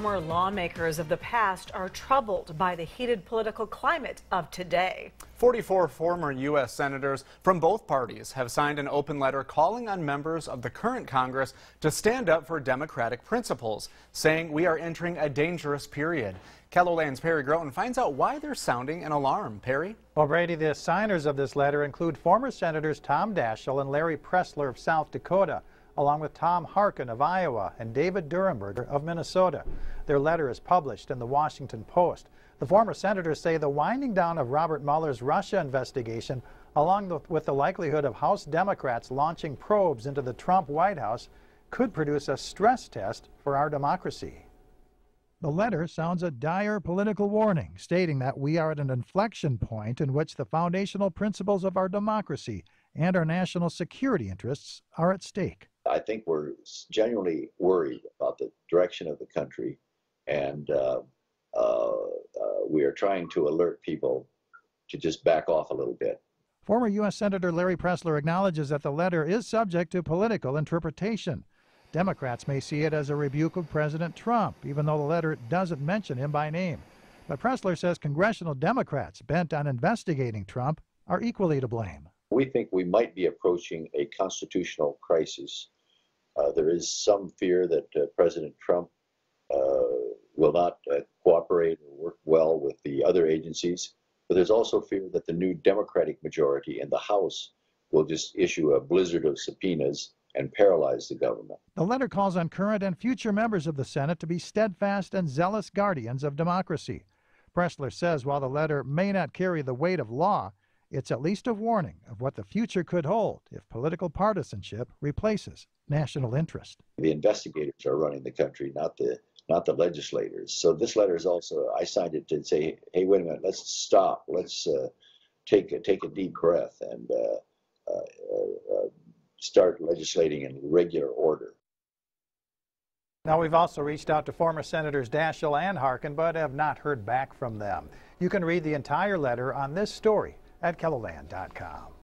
Former lawmakers of the past are troubled by the heated political climate of today. 44 former U.S. senators from both parties have signed an open letter calling on members of the current Congress to stand up for democratic principles, saying we are entering a dangerous period. KELOLAND's Perry Groten finds out why they're sounding an alarm. Perry? Well, Brady, the signers of this letter include former Senators Tom Daschle and Larry Pressler of South Dakota, along with Tom Harkin of Iowa and David Durenberger of Minnesota. Their letter is published in the Washington Post. The former senators say the winding down of Robert Mueller's Russia investigation, along with the likelihood of House Democrats launching probes into the Trump White House, could produce a stress test for our democracy. The letter sounds a dire political warning, stating that we are at an inflection point in which the foundational principles of our democracy and our national security interests are at stake. I think we're genuinely worried about the direction of the country, and we are trying to alert people to just back off a little bit. Former U.S. Senator Larry Pressler acknowledges that the letter is subject to political interpretation. Democrats may see it as a rebuke of President Trump, even though the letter doesn't mention him by name. But Pressler says congressional Democrats bent on investigating Trump are equally to blame. We think we might be approaching a constitutional crisis. There is some fear that President Trump will not cooperate or work well with the other agencies, but there's also fear that the new Democratic majority in the House will just issue a blizzard of subpoenas and paralyze the government. The letter calls on current and future members of the Senate to be steadfast and zealous guardians of democracy. Pressler says while the letter may not carry the weight of law, it's at least a warning of what the future could hold if political partisanship replaces national interest. The investigators are running the country, not the legislators. So this letter is also, I signed it to say, hey, wait a minute, let's stop. Let's take a deep breath and start legislating in regular order. Now, we've also reached out to former Senators Daschle and Harkin, but have not heard back from them. You can read the entire letter on this story at KELOLAND.com.